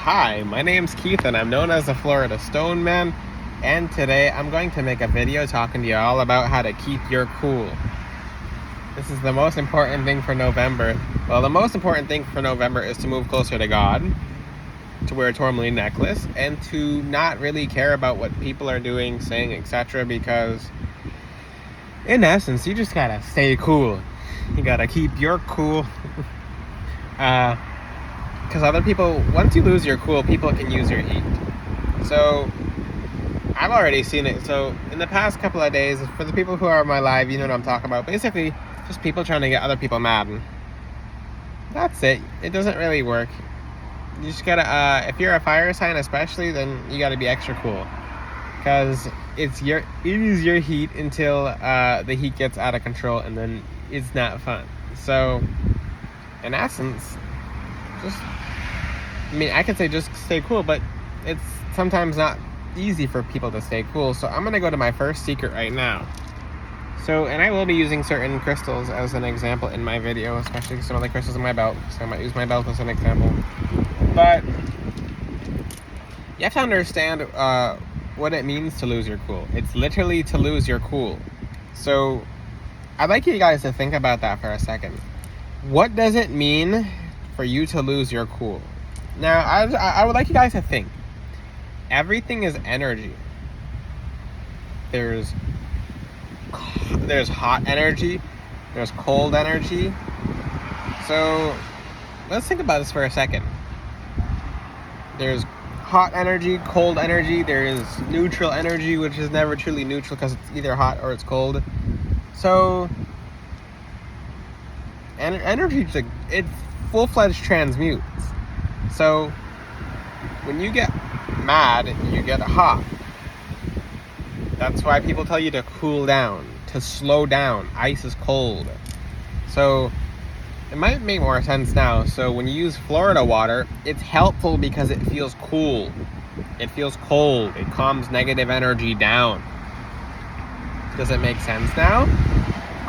Hi, my name's Keith and I'm known as the Florida Stone Man, and today I'm going to make a video talking to you all about how to keep your cool. This is the most important thing for November. Well, the most important thing for November is to move closer to God, to wear a tourmaline necklace, and to not really care about what people are doing, saying, etc. because in essence, you just gotta stay cool. You gotta keep your cool. Because other people, once you lose your cool, people can use your heat. So I've already seen it. So in the past couple of days, for the people who are on my live, you know what I'm talking about. Basically, just people trying to get other people mad. And that's it. It doesn't really work. You just gotta, if you're a fire sign especially, then you gotta be extra cool. Because it is your heat until the heat gets out of control, and then it's not fun. So in essence, I could say just stay cool, but it's sometimes not easy for people to stay cool. So I'm going to go to my first secret right now. And I will be using certain crystals as an example in my video, especially some of the crystals in my belt. So I might use my belt as an example. But you have to understand what it means to lose your cool. It's literally to lose your cool. So I'd like you guys to think about that for a second. What does it mean for you to lose your cool? Now, I would like you guys to think. Everything is energy. There's hot energy. There's cold energy. So let's think about this for a second. There's hot energy, cold energy. There is neutral energy, which is never truly neutral because it's either hot or it's cold. So energy, it's full-fledged transmutes. So when you get mad, you get hot. That's why people tell you to cool down, to slow down. Ice is cold. So it might make more sense now. So when you use Florida water, it's helpful because it feels cool. It feels cold. It calms negative energy down. Does it make sense now?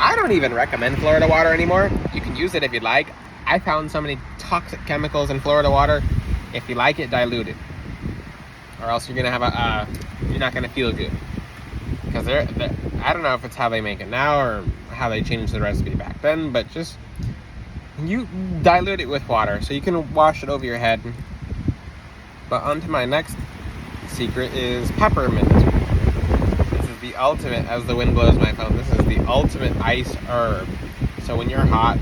I don't even recommend Florida water anymore. You can use it if you'd like. I found so many toxic chemicals in Florida water. If you like it, dilute it, or else you're gonna have you're not gonna feel good. Because I don't know if it's how they make it now or how they changed the recipe back then, but just you dilute it with water so you can wash it over your head. But on to my next secret is peppermint. This is the ultimate, as the wind blows my phone, this is the ultimate ice herb. So when you're hot,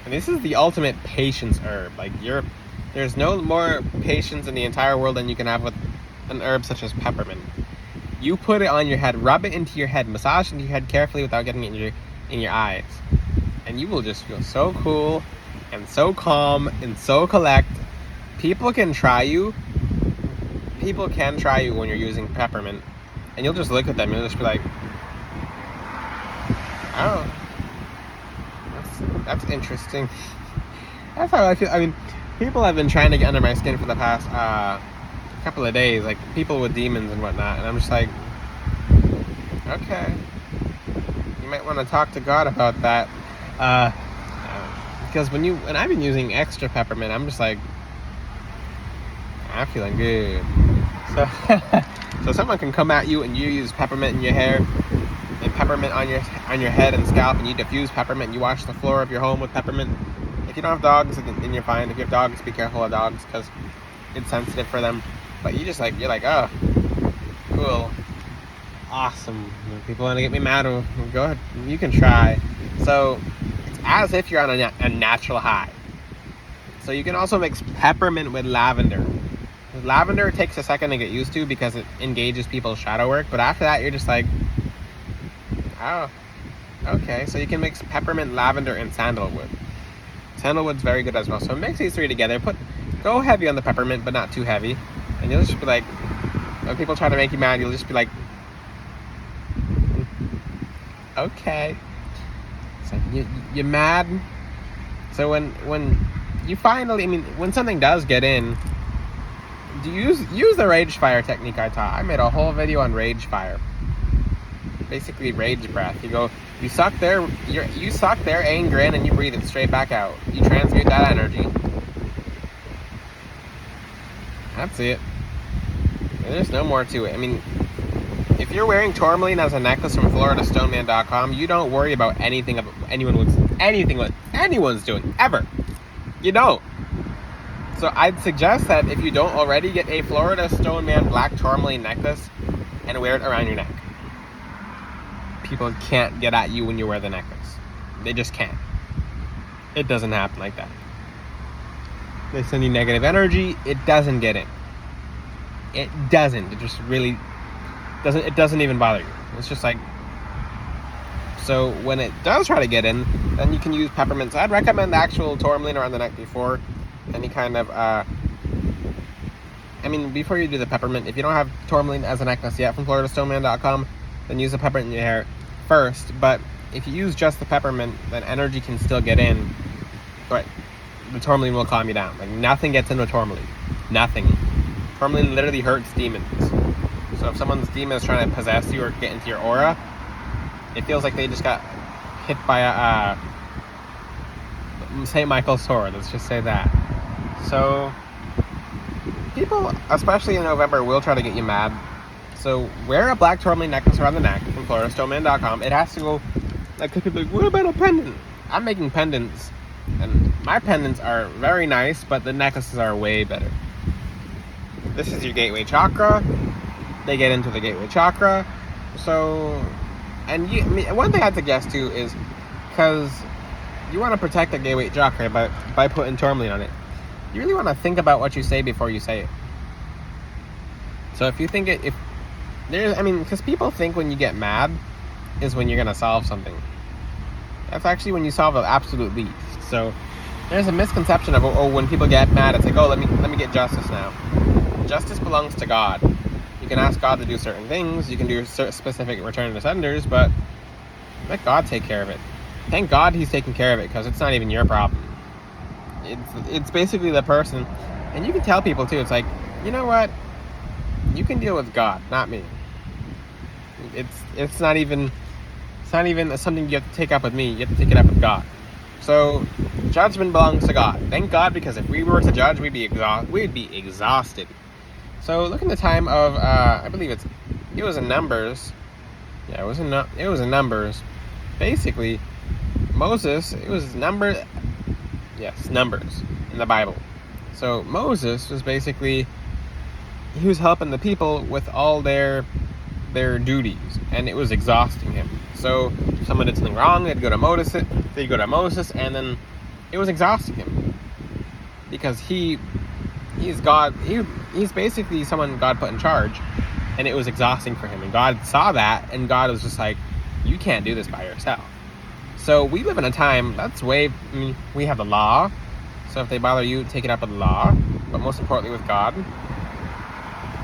and this is the ultimate patience herb. Like there's no more patience in the entire world than you can have with an herb such as peppermint. You put it on your head, rub it into your head, massage into your head carefully without getting it in your eyes, and you will just feel so cool and so calm and so collect. People can try you when you're using peppermint, and you'll just look at them and you'll just be like, oh, that's interesting. That's how I feel. I mean, people have been trying to get under my skin for the past couple of days, like people with demons and whatnot, and I'm just like, okay, you might want to talk to God about that, because when I've been using extra peppermint, I'm just like, I'm feeling good. So someone can come at you and you use peppermint in your hair and peppermint on your head and scalp, and you diffuse peppermint and you wash the floor of your home with peppermint. If you don't have dogs, then you're fine. If you have dogs, be careful of dogs because it's sensitive for them. But you're like, oh, cool, awesome. If people want to get me mad, well, go ahead, you can try. So it's as if you're on a natural high. So you can also mix peppermint with lavender. Lavender takes a second to get used to because it engages people's shadow work. But after that, you're just like, oh, okay. So you can mix peppermint, lavender, and sandalwood. Sandalwood's very good as well. So mix these three together. Go heavy on the peppermint, but not too heavy. And you'll just be like, when people try to make you mad, you'll just be like, okay. So you're mad. So when you finally, when something does get in, use the rage fire technique I taught. I made a whole video on rage fire. Basically rage breath. You suck their anger in and you breathe it straight back out. You transmute that energy. That's it. There's no more to it. I mean, if you're wearing tourmaline as a necklace from FloridaStoneman.com, you don't worry about anything what anyone's doing ever. You don't. So I'd suggest that if you don't already, get a Florida Stoneman black tourmaline necklace and wear it around your neck. People can't get at you when you wear the necklace. They just can't. It doesn't happen like that. They send you negative energy. It doesn't get in. It doesn't. It just really doesn't. It doesn't even bother you. It's just like. So when it does try to get in, then you can use peppermints. I'd recommend the actual tourmaline around the neck before any kind of. Before you do the peppermint, if you don't have tourmaline as a necklace yet from FloridaStoneman.com, then use the peppermint in your hair first. But if you use just the peppermint, then energy can still get in, but the tourmaline will calm you down. Like, nothing gets into tourmaline. Nothing. Tourmaline literally hurts demons. So if someone's demon is trying to possess you or get into your aura, it feels like they just got hit by a St. Michael's sword. Let's just say that. So people, especially in November, will try to get you mad. So wear a black tourmaline necklace around the neck from FloridaStoneman.com. It has to go, like, people are like, what about a pendant? I'm making pendants, and my pendants are very nice, but the necklaces are way better. This is your gateway chakra. They get into the gateway chakra. So, and one thing I'd suggest too is, because you want to protect the gateway chakra by putting tourmaline on it, you really want to think about what you say before you say it. So if you think because people think when you get mad is when you're going to solve something. That's actually when you solve the absolute least. So there's a misconception of, when people get mad, it's like, let me get justice now. Justice belongs to God. You can ask God to do certain things. You can do specific return to senders, but let God take care of it. Thank God He's taking care of it, because it's not even your problem. It's basically the person, and you can tell people too. It's like, you know what? You can deal with God, not me. It's not even something you have to take up with me. You have to take it up with God. So judgment belongs to God. Thank God, because if we were to judge, we'd be exhausted. So look in the time of I believe it was in Numbers. Yeah, it was in Numbers. Basically, Moses. It was Numbers. Yes, Numbers in the Bible. So Moses was basically, he was helping the people with all their duties, and it was exhausting him. So if someone did something wrong, they'd go to Moses, and then it was exhausting him, because he's God. He's basically someone God put in charge, and it was exhausting for him. And God saw that, and God was just like, you can't do this by yourself. So we live in a time we have the law. So if they bother you, take it up with the law, but most importantly with God.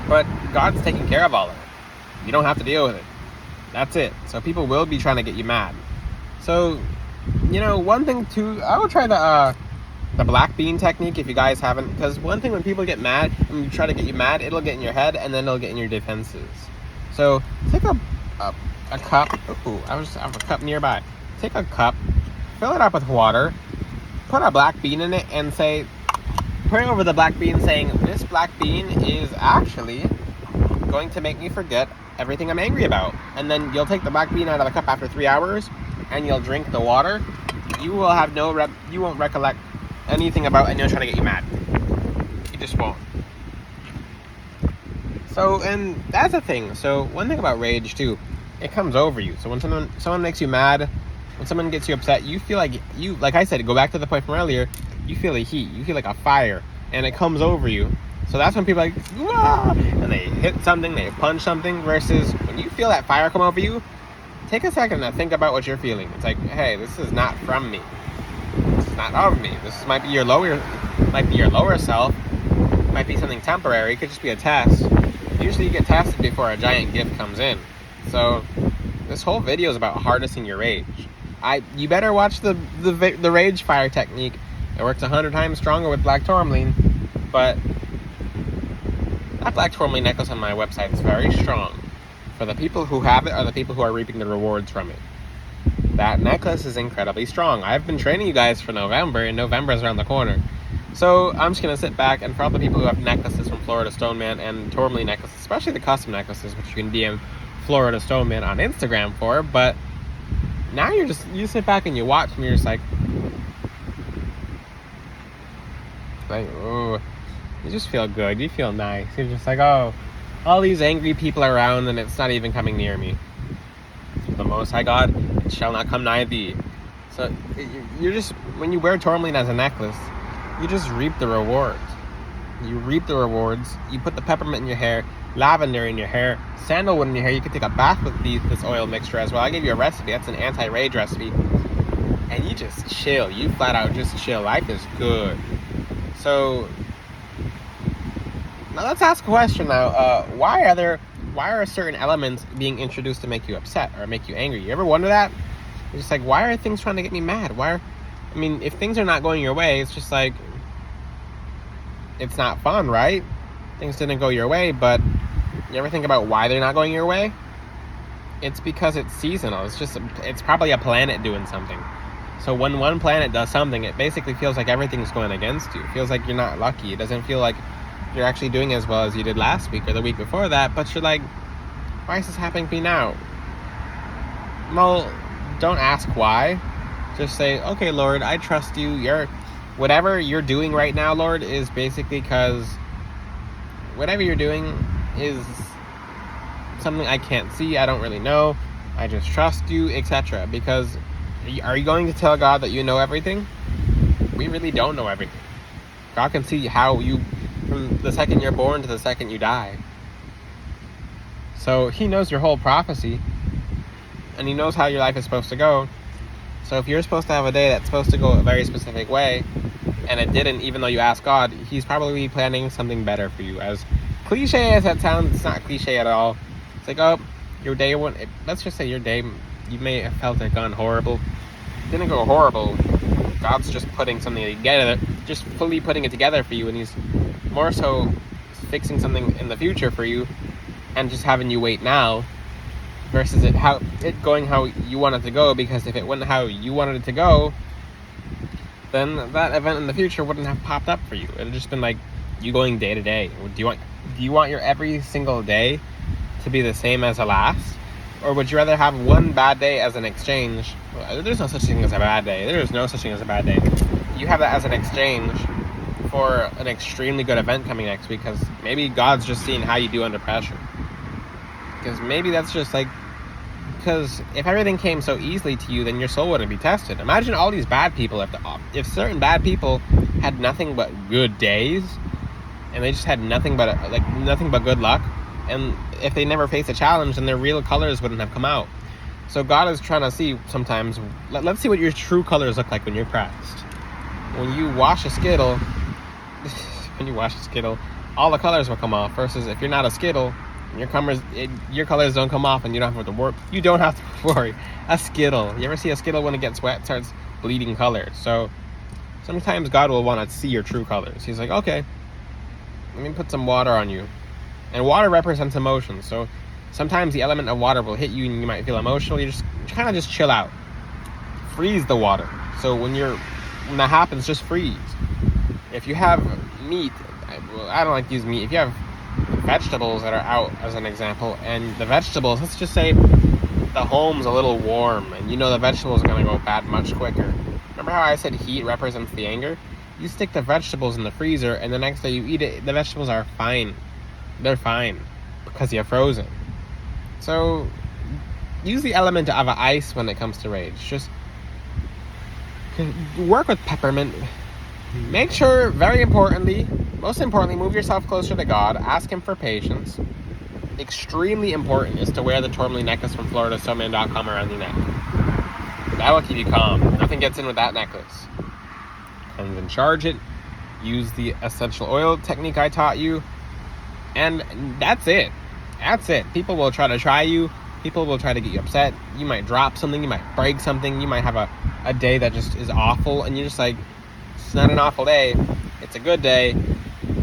But God's taking care of all of it. You don't have to deal with it. That's it. So people will be trying to get you mad. So, one thing too, I would try the black bean technique if you guys haven't. Because one thing, when people get mad, when you try to get you mad, it'll get in your head, and then it'll get in your defenses. So take a cup. Ooh, I have a cup nearby. Take a cup, fill it up with water, put a black bean in it, and put it over the black bean, saying, this black bean is actually going to make me forget everything I'm angry about. And then you'll take the black bean out of the cup after 3 hours, and you'll drink the water. You will have you won't recollect anything about anyone trying to get you mad. You just won't. So, and that's the thing. So one thing about rage too, it comes over you. So when someone makes you mad, when someone gets you upset, you feel like I said, go back to the point from earlier, you feel a heat, you feel like a fire, and it comes over you. So that's when people are like, wah! And they hit something, they punch something, versus when you feel that fire come over you, take a second and think about what you're feeling. It's like, hey, this is not from me. This is not of me. This might be your lower self. It might be something temporary. It could just be a test. Usually you get tested before a giant gift comes in. So this whole video is about harnessing your rage. You better watch the rage fire technique. It works 100 times stronger with black tourmaline, but that black tourmaline necklace on my website is very strong. For the people who have it are the people who are reaping the rewards from it. That necklace is incredibly strong. I've been training you guys for November, and November is around the corner. So I'm just going to sit back, and for all the people who have necklaces from Florida Stoneman and tourmaline necklaces, especially the custom necklaces, which you can DM Florida Stoneman on Instagram for, but now you sit back and you watch, and you're just like, oh, you just feel good. You feel nice. You're just like, oh, all these angry people around, and it's not even coming near me. The Most High God, it shall not come nigh thee. So you're just, when you wear tourmaline as a necklace, you just reap the rewards. You reap the rewards. You put the peppermint in your hair, lavender in your hair, sandalwood in your hair. You can take a bath with this oil mixture as well. I gave you a recipe. That's an anti-rage recipe. And you just chill. You flat out just chill. Life is good. So now let's ask a question now. Why are certain elements being introduced to make you upset or make you angry? You ever wonder that? You're just like, why are things trying to get me mad? If things are not going your way, it's just like, it's not fun, right? Things didn't go your way, but you ever think about why they're not going your way? It's because it's seasonal. It's probably a planet doing something. So when one planet does something, it basically feels like everything's going against you. It feels like you're not lucky. It doesn't feel like you're actually doing as well as you did last week or the week before that, but you're like, why is this happening to me now? Well, don't ask why. Just say, okay, Lord, I trust you. Whatever you're doing right now, Lord, is basically because whatever you're doing is something I can't see. I don't really know. I just trust you, etc. Because are you going to tell God that you know everything? We really don't know everything. God can see how you, from the second you're born to the second you die. So he knows your whole prophecy, and he knows how your life is supposed to go. So if you're supposed to have a day that's supposed to go a very specific way, and it didn't, even though you asked God, he's probably planning something better for you. As cliche as that sounds, it's not cliche at all. It's like, oh, your day let's just say your day, you may have felt it gone horrible. It didn't go horrible. God's just putting something together, just fully putting it together for you, and he's more so fixing something in the future for you, and just having you wait now, versus it going how you want it to go. Because if it went how you wanted it to go, then that event in the future wouldn't have popped up for you. It would just been like you going day to day. Do you want your every single day to be the same as the last? Or would you rather have one bad day as an exchange? There's no such thing as a bad day. There is no such thing as a bad day. You have that as an exchange for an extremely good event coming next week, because maybe God's just seeing how you do under pressure. Because maybe that's just like, because if everything came so easily to you, then your soul wouldn't be tested. Imagine all these bad people. If certain bad people had nothing but good days, and they just had nothing but good luck, and if they never faced a challenge, then their real colors wouldn't have come out. So God is trying to see sometimes, let's see what your true colors look like when you're pressed. When you wash a Skittle, all the colors will come off. Versus if you're not a Skittle, your colors don't come off, and you don't have to worry. You don't have to worry. A Skittle. You ever see a Skittle when it gets wet, starts bleeding colors? So sometimes God will want to see your true colors. He's like, okay, let me put some water on you. And water represents emotions. So sometimes the element of water will hit you, and you might feel emotional. You kind of just chill out. Freeze the water. So when that happens, just freeze. If you have meat, I don't like to use meat. If you have vegetables that are out, as an example, and the vegetables, let's just say the home's a little warm, and you know the vegetables are going to go bad much quicker. Remember how I said heat represents the anger? You stick the vegetables in the freezer, and the next day you eat it, the vegetables are fine. They're fine because you're frozen. So use the element of ice when it comes to rage. Just work with peppermint. Make sure, most importantly, move yourself closer to God. Ask him for patience. Extremely important is to wear the tourmaline necklace from FloridaStoneman.com around your neck. That will keep you calm. Nothing gets in with that necklace. And then charge it. Use the essential oil technique I taught you. And that's it. People will try you. People will try to get you upset. You might drop something. You might break something. You might have a day that just is awful. And you're just like, it's not an awful day. It's a good day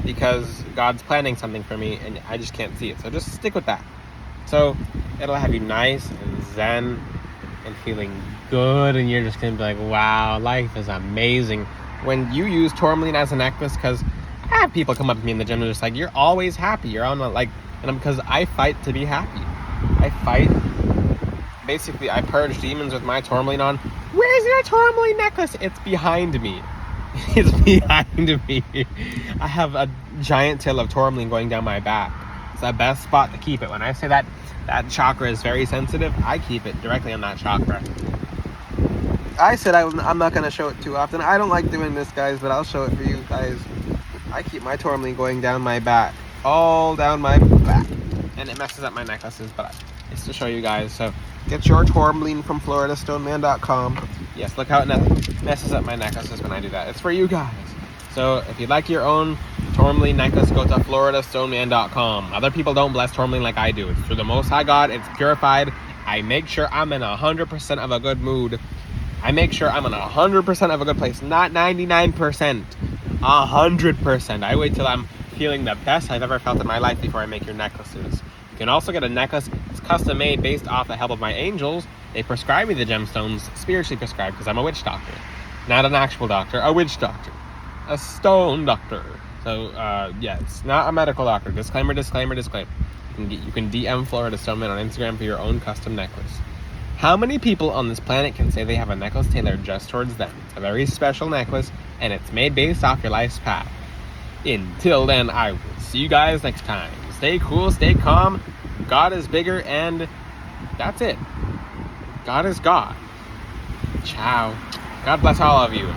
because God's planning something for me, and I just can't see it. So just stick with that. So it'll have you nice and zen and feeling good. And you're just going to be like, wow, life is amazing. when you use tourmaline as a necklace, because I have people come up to me in the gym and they're just like, you're always happy. You're on because I fight to be happy. I fight. Basically, I purge demons with my tourmaline on. Where's your tourmaline necklace? It's behind me. It's behind me. I have a giant tail of tourmaline going down my back. It's the best spot to keep it. When I say that chakra is very sensitive, I keep it directly on that chakra. I said I'm not going to show it too often. I don't like doing this, guys, but I'll show it for you guys. I keep my tourmaline going down my back. All down my back. And it messes up my necklaces, but it's to show you guys. So get your tourmaline from floridastoneman.com. Yes, look how it messes up my necklaces when I do that. It's for you guys. So if you'd like your own tourmaline necklace, go to floridastoneman.com. Other people don't bless tourmaline like I do. It's through the Most High God. It's purified. I make sure I'm in 100% of a good mood. I make sure I'm in 100% of a good place. Not 99%. 100%. I wait till I'm feeling the best I've ever felt in my life before I make your necklaces. You can also get a necklace. It's custom made based off the help of my angels. They prescribe me the gemstones, spiritually prescribed, because I'm a witch doctor. Not an actual doctor, a witch doctor. A stone doctor. So, it's not a medical doctor. Disclaimer, disclaimer, disclaimer. You can DM Florida Stoneman on Instagram for your own custom necklace. How many people on this planet can say they have a necklace tailored just towards them? It's a very special necklace, and it's made based off your life's path. Until then, I will see you guys next time. Stay cool, stay calm. God is bigger, and that's it. God is God. Ciao. God bless all of you.